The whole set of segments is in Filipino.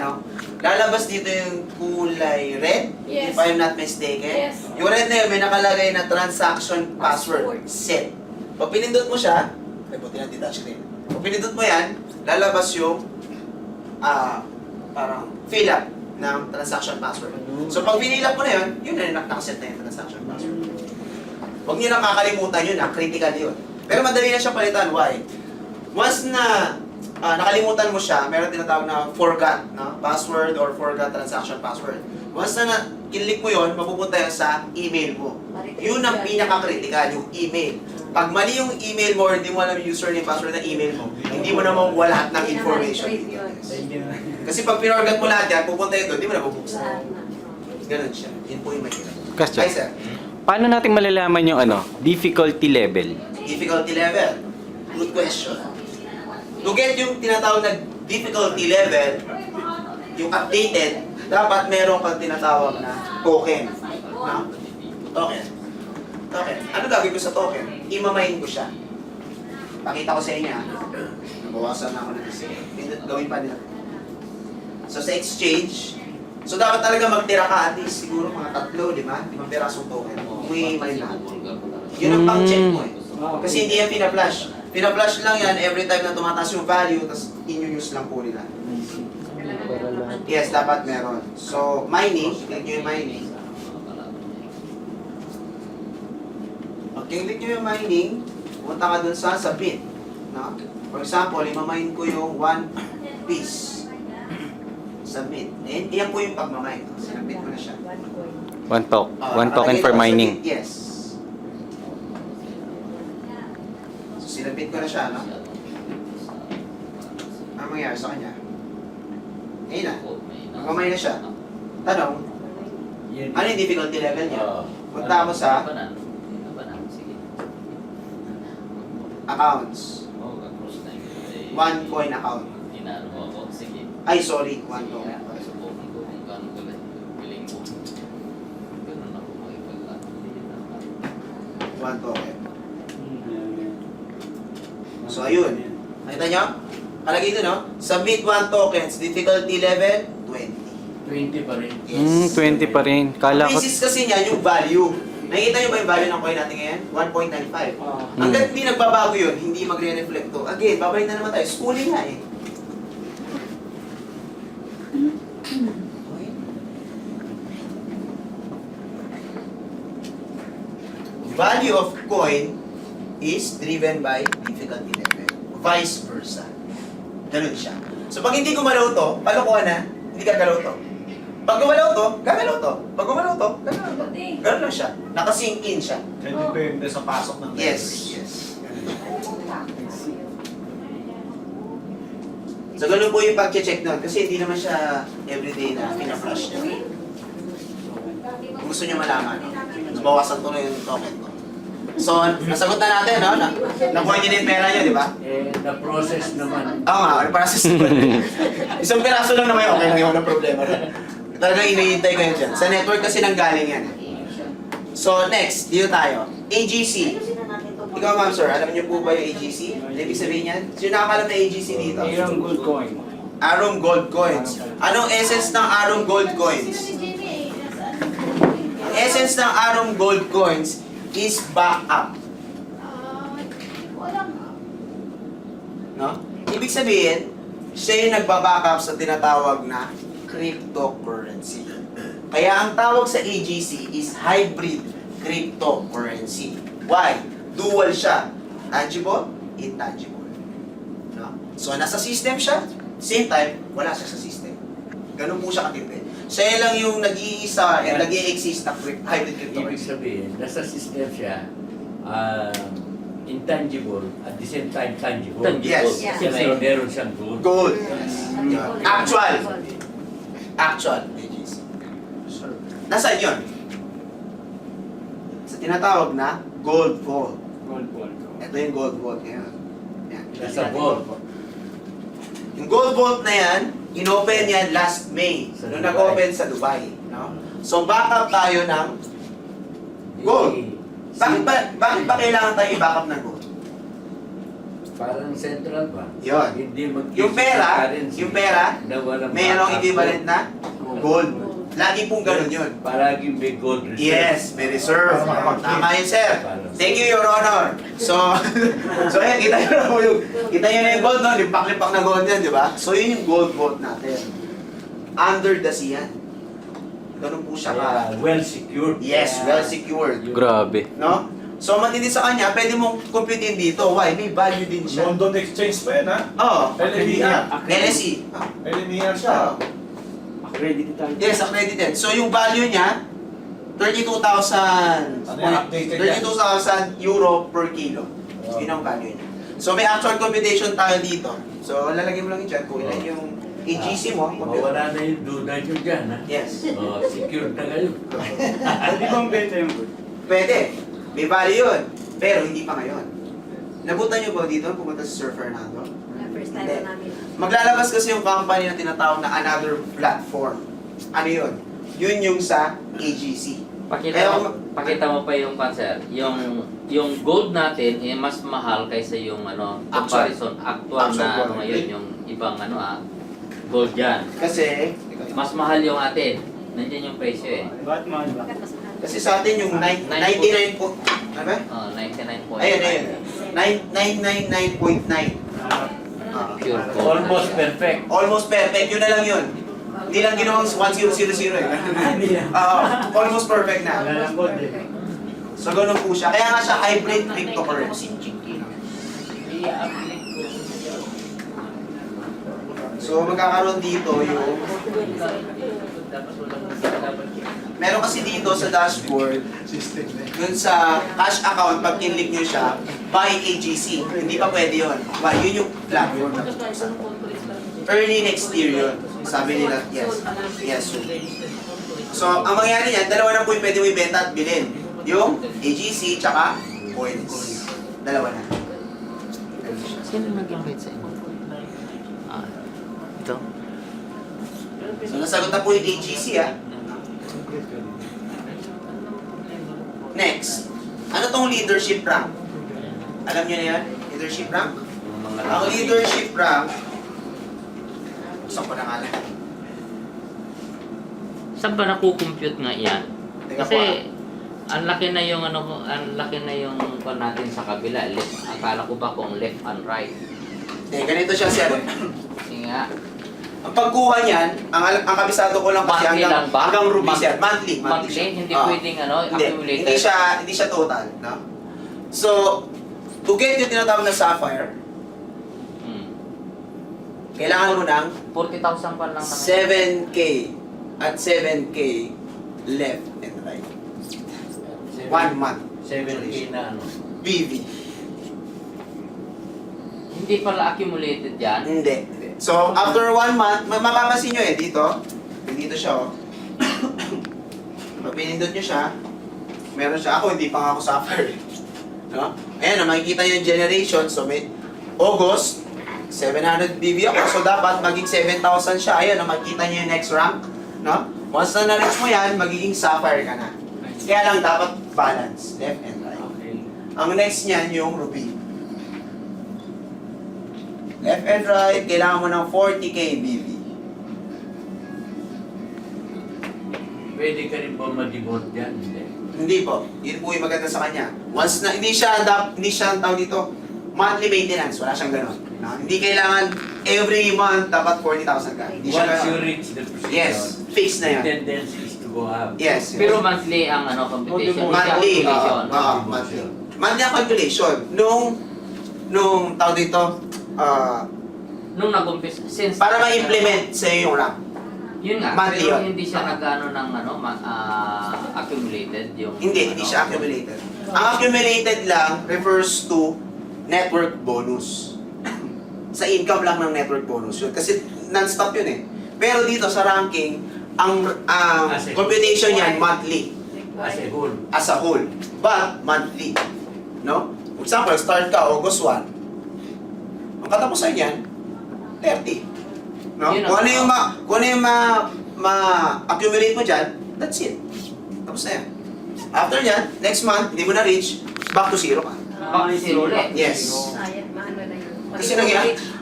no? Lalabas dito yung kulay red, Yes. if I'm not mistaken. Yes. Yung red na yun, may nakalagay na transaction password set. Pag pinindot mo siya, ay buti na touch screen. Pag pinindot mo yan, lalabas yung parang fill up ng transaction password. So pag pinilap mo na yun na nakaset na yung transaction password. Huwag niyo lang kakalimutan yun, critical yun. Pero madali na siya palitan. Why? Once na nakalimutan mo siya, meron tinatawag na forgot password or forgot transaction password. Once na kinlik mo yun, mapupunta yan sa email mo. Yun ang pinaka-critical, yung email. Pag mali yung email mo or hindi mo alam yung username password ng email mo, hindi mo na makuha lahat ng information dito. Kasi pag pinorgat mo lahat yan, pupunta yun doon, hindi mo na bubuksan. Ganun siya. Yun po yung mahirap. Question. Hi, sir. Paano natin malalaman yung difficulty level? Difficulty level. Good question. To get yung tinatawag na difficulty level, yung updated, dapat meron kang tinatawag na token. No? Token. Token. Ano gagawin ko sa token? Imamain ko siya. Pakita ko sa inyo. Nabawasan na ako na kasi. Gawin pa nila. So sa exchange, so dapat talaga magtira ka at least siguro mga 3, 5 pirasong token. May lahat. Yun ang pang-check mo eh. Kasi hindi yan pina-flash. Pina-flash lang yan every time na tumataas yung value, tapos in-use lang po nila. Yes, dapat meron. So, mining, click nyo yung mining. Pag click nyo yung mining, punta ka dun sa submit. No? For example, imamine ko yung 1 piece. Submit. And iyan po yung pagmamine. Sinabit ko na siya. One token nakalagay for na, mining. submit, yes. So, sinabit ko na siya, no? Ano mangyari sa kanya? Ayun na. Mamay na siya. Tanong, ano yung difficulty level niya? Punta ako sa accounts. One coin account. Ay, sorry. One token. One token. So, ayun. Nakita nyo? Kalagay ito, no? Submit 1 tokens. Difficulty level, 20. 20 pa rin. Yes. 20 pa rin. Kala ko... Basis kasi niyan yung value. Nakikita nyo ba yung value ng coin natin ngayon? 1.95. Hanggang hindi nagbabago yun, hindi magre-reflect to. Again, babalik na naman tayo. Schooling nga eh. Value of coin is driven by difficulty level. Vice versa. Ganun siya. So pag hindi gumalaw to, palokohan na, hindi gagalaw to. Pag gumalaw to, gagalaw to. Pag gumalaw to, gagalaw to. Ganun lang siya. Nakasink in siya. Depende sa pasok ng Yes, yes. So ganun po yung pag-check nun. Kasi hindi naman siya everyday na pina-flash niya. Kung gusto niyo malaman, no? So, bawasan ko na yung token ko. So, nasagot na natin, no? Nakuha niyo na yung pera niyo, di ba? The process naman. Oo nga, or para sa isang piraso lang naman, okay lang yung walang problema. Talagang inihintay ko yun dyan. Sa network kasi nanggaling yan. So, next, dito tayo. AGC. Ikaw, ma'am, sir, alam niyo po ba yung AGC? Ibig sabihin yan? Sino nakakalam na AGC dito? Ilang good coin. Arum Gold Coins. Anong essence ng Arum Gold Coins? Ang essence ng Arum Gold Coins is backup. No? Ibig sabihin, siya yung nagbabackup sa tinatawag na cryptocurrency. Kaya ang tawag sa AGC is hybrid cryptocurrency. Why? Dual siya. Tangible, intangible. No? So, nasa system siya, same time, wala siya sa system. Ganun po siya katipid. Siya lang yung nag-iisa and nag-i-exist na hybrid Ibig cryptocurrency. sabihin, nasa system siya, intangible, at the same time tangible. Yes. Kasi meron siyang good. Gold. Yes. Actual. Actual. AGC. Nasaan yun? Sa tinatawag na gold vault. Ito yung gold vault ngayon. Yan. Nasa vault. Yung gold vault na yan, in-open yan last May. Nung nag-open sa Dubai. No? So, backup tayo ng gold. Bakit ba kailangan tayo i-backup ng gold? Parang central bank. Yun. Hindi mag Yung pera, na walang mayroong backup. equivalent na gold. Lagi pong ganun yun. Palaging may gold reserve. Yes, may reserve. Tama yun, sir. Thank you, Your Honor. So, so ayan, kita nyo na yung gold, no? Lipak-lipak na gold yan, di ba? So, yun yung gold vault natin. Under the sea yan. Ganun po siya ka. Kaya well secured. Yes, well secured. Grabe. No? So, matindi sa kanya, pwede mong computein dito. Why? May value din siya. London Exchange pa yan, ha? Oo. LMER. LSE. LMER siya. Yes, accredited. So, yung value niya, 32,000 Ano yan, updated yan? 32,000 euro per kilo. Wow. Yun ang value niya. So, may actual computation tayo dito. So, lalagay mo lang yung chat kung ilan yung AGC mo. Mawala na yung duda nyo dyan, ha? Yes. Secured na kayo. Pwede bang benta yung gold? Pwede. May value yun. Pero hindi pa ngayon. Nabutan niyo ba dito pumunta sa Sir Fernando? First time na namin. Maglalabas kasi yung company na tinatawag na another platform. Ano yun? Yun yung sa AGC. Pakita mo pa yung cancer. Yung gold natin eh mas mahal kaysa yung comparison actual Actual na gold. ngayon yung ibang gold diyan. Kasi, Mas mahal yung atin. Nandiyan yung presyo eh. Bakit mahal ba? Bakit mas mahal? kasi sa atin yung 99 po. Ano ba? 99.9. Ayun, ayun. 999.9. Pure gold. Almost perfect. Almost perfect. Yun na lang yun. Hindi lang ginawang 1000 eh. Almost perfect na. Wala lang gold eh. So, ganun po siya. Kaya nga siya hybrid cryptocurrency. So, magkakaroon dito yung... Meron kasi dito sa dashboard, dun sa cash account, pag kinlik nyo siya, buy AGC. Hindi pa pwede yun. Why? Yun yung platform na early next year yun. Sabi nila, yes. Yes, sir. So, ang mangyari niyan, dalawa na po yung pwede mo ibenta at bilhin. Yung AGC, tsaka coins. Dalawa na. Sino nag-invite sa inyo? Ito. So, nasagot na po yung AGC, ah. Next. Ano tong leadership rank? Alam niyo na yan? Leadership rank? Ang leadership rank, gusto ko na nga lang. Saan ba nakukompute nga yan? Teka po, Kasi ang laki na yung kung natin sa kabila. Akala ko ba kung left and right? ganito siya, sir. Kasi nga, Ang pagkuha niyan, ang kabisado ko lang kasi monthly lang ba? hanggang ruby, sir. Monthly. Monthly? siya. Hindi Ah. pwedeng Hindi. accumulated? Hindi siya total, no? So, to get yung tinatawag na sapphire, kailangan mo ng 40,000 pa lang naman. 7K at 7K left and right. 1 month. 7K na ano. BV. Hindi pala accumulated yan. Hindi. So, after 1 month, mapapansin nyo dito. Dito siya, oh. Pag pinindot nyo siya, meron siya. Ako, hindi pa nga ako suffer. No? Ayan, makikita nyo yung generation. So, may August, 700 BB ako. So, dapat maging 7,000 siya. Ayan, makikita nyo yung next rank. No? Once na na-reach mo yan, magiging sapphire ka na. Kaya lang, dapat balance. Left and right. Ang next niyan, yung ruby. Left and right, kailangan mo ng 40K BV. Pwede ka rin ba ma-demote dyan? Hindi. Hindi po. Yun po yung maganda sa kanya. Once na, hindi siya ang tawag dito, monthly maintenance. Wala siyang ganun. No? Hindi kailangan every month dapat 40,000 ka. Hindi siya Once you ganun. reach the procedure, Yes, fix na the yan. tendency is to go up. Yes. Pero monthly ang computation. Hindi Monthly. accumulation. Monthly. Monthly ang calculation. Nung tawag dito, Nung nag-umpisa, since... para ma-implement sa iyo yung rank. Yun nga, monthly pero yun. hindi siya nag-ano ng accumulated yung... Hindi siya accumulated. Ang accumulated lang refers to network bonus. Sa income lang ng network bonus yun. Kasi non-stop yun eh. Pero dito sa ranking, ang computation yan monthly. As a whole. As a whole. But monthly. No? For example, start ka August 1. Ang katapusan yan, 30. No? Yun ang- Kung ano yung ma-accumulate mo dyan, that's it. Tapos na yan. After yan, next month, hindi mo na reach, back to zero ka. Back to zero ulit. Yes. Sayang, maano na yun. Kasi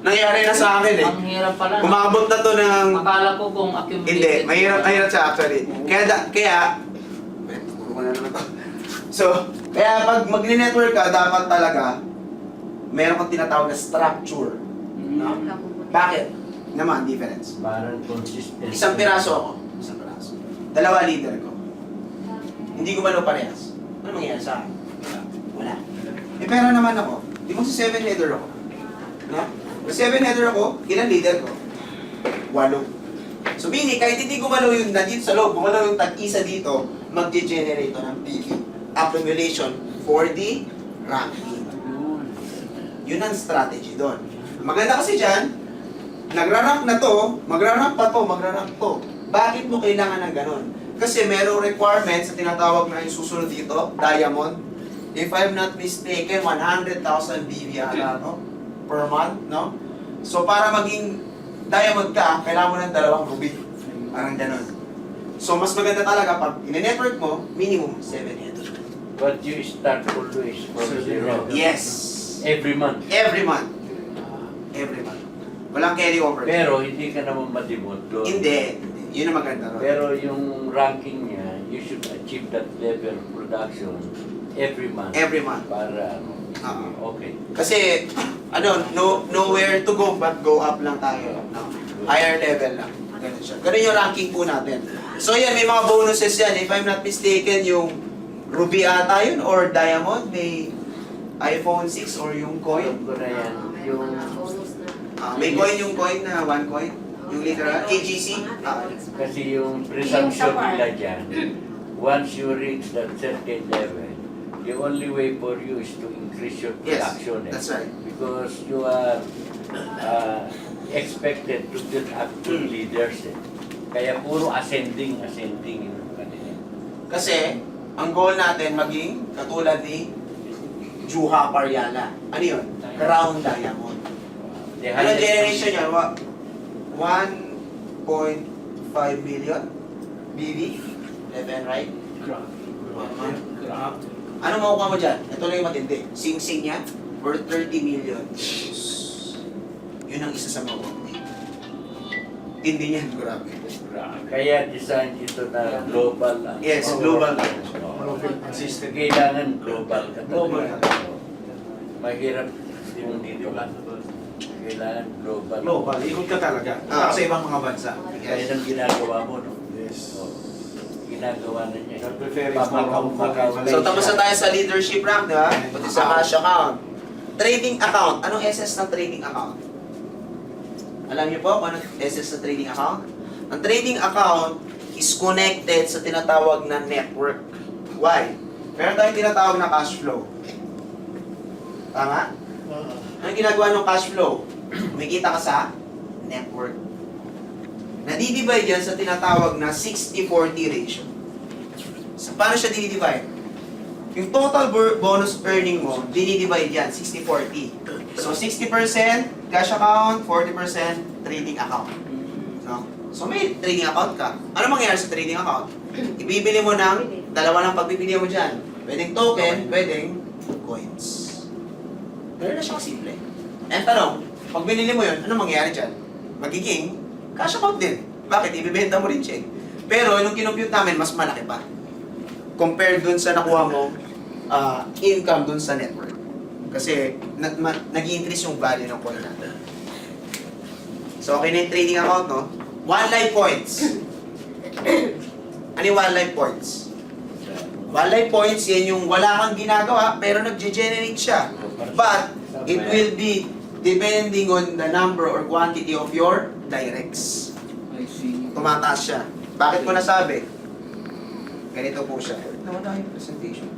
nangyari na sa akin eh. Ang hirap pala. no? Umabot na to ng... Akala ko kung accumulated. Hindi, mahirap siya actually. Kaya, turo ko na naman to. So, kaya pag magne-network ka, dapat talaga, meron kang tinatawag na structure. No? Bakit? Naman, difference. Parang consistent. Isang piraso ako. Isang piraso. Dalawa leader ko. Hindi gumalaw parehas. Ano mangyayari sa akin? Wala. Eh, pera naman ako. Di mo sa 7-header ako. No? Sa 7-header ako, ilan leader ko? 8. So, meaning, kahit hindi gumalaw yung nandito sa loob, gumalaw yung tag-isa dito, mag-generate ng PV. Accumulation for the ranking. Yun ang strategy doon. Maganda kasi dyan, nagra-rank na to, magra-rank pa to, magra-rank to. Bakit mo kailangan ng ganun? Kasi merong requirements sa tinatawag na yung susunod dito, diamond. If I'm not mistaken, 100,000 BV ata no? Per month, no? So para maging diamond ka, kailangan mo ng 2 ruby. Parang ganun. So mas maganda talaga pag in-network mo, minimum 7 But you start always from zero. Yes. Every month. Every month. Every month. Walang carry over. Pero hindi ka naman ma-demote doon. Hindi. Yun ang maganda ron. Pero yung ranking niya, you should achieve that level of production every month. Every month. Para okay. Kasi, nowhere to go but go up lang tayo. No? Higher level lang. Ganun siya. Ganun yung ranking po natin. So yan, may mga bonuses yan. If I'm not mistaken, yung Ruby ata yun or Diamond, may iPhone 6 or yung coin. Ko na yan. Yung May coin yung coin na 1 coin. Yung literal, KGC. kasi yung presumption nila dyan, once you reach that certain level, the only way for you is to increase your Yes, production. that's right. Because you are expected to get up to leaders. Kaya puro ascending yung kanila. Kasi, ang goal natin maging katulad ni Juha Pariala. Ano yun? Crown Diamond. Anong generation yan? 1.5 million BV? 11, right? Ano makukuha mo dyan? Ito lang yung matindi. Sing-sing niya? Or 30 million. Yun ang isa sa makukuha mo. Hindi niyan, grabe. Kaya design ito na global. Yes, global. Consistent. Kailangan global ka Global. talaga. Mahirap yung dito lang. Kailangan global. Global, ikot ka talaga. Ah. Sa ibang mga bansa. Kaya nang ginagawa mo, no? Yes. So, ginagawa na niya. Preferring small home focus. So, tapos na tayo sa leadership rank, di ba? Pati sa cash account. Trading account. Anong SS ng trading account? Alam niyo po kung anong SS ng trading account? Ang trading account is connected sa tinatawag na network. Why? Meron tayong tinatawag na cash flow. Tama? Anong ginagawa ng cash flow? Kumikita ka sa network. Nadidivide yan sa tinatawag na 60-40 ratio. So, paano siya dinidivide? Yung total bonus earning mo, dinidivide yan, 60-40. So, 60% cash account, 40% trading account. No? So, may trading account ka. Ano mangyayari sa trading account? Ibibili mo ng dalawa ng pagbibili mo dyan. Pwedeng token, pwedeng coins. Pero na siya simple. And tanong, pag binili mo yun, ano mangyayari dyan? Magiging cash account din. Bakit? Ibibenta mo rin siya. Pero nung kinompute namin, mas malaki pa. Compared dun sa nakuha mo income dun sa network. Kasi nag-increase yung value ng coin natin. So, okay na yung trading account, no? One life points. Ano yung one life points? One life points, yan yung wala kang ginagawa, pero nag-generate siya. But, it will be depending on the number or quantity of your directs. Tumataas siya. Bakit ko nasabi? Ganito po siya. Nawala yung presentation.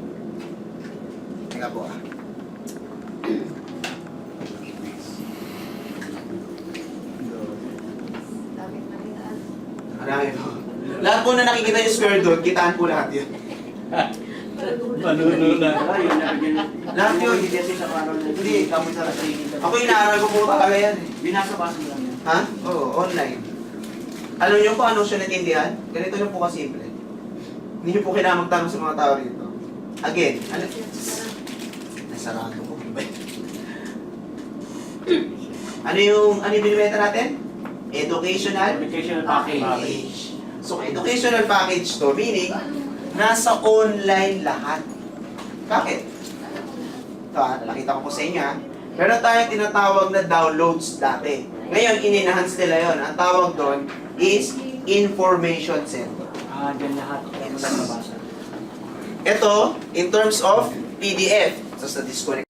Teka po ah. Marami po. Lahat po na nakikita yung square doon, kitaan po lahat yun. Manuno na. Lahat yun. Hindi, kamo sa ako inaaral ko po talaga yan eh. Binasa-basa mo lang yan. Ha? Oo, online. Alam niyo kung ano siya natindihan? Ganito lang po kasimple. Hindi niyo po kailangan magtanong sa mga tao rito. Again, ano? Nasarado ko. Ano yung binibenta natin? Educational package. So, educational package to, meaning, nasa online lahat. Bakit? Ito nakita ko po sa inyo Meron tayong tinatawag na downloads dati. Ngayon, in-enhance nila yon. Ang tawag doon is information center. Diyan lahat. Yan ang nabasa. Ito, in terms of PDF. So, sa disconnect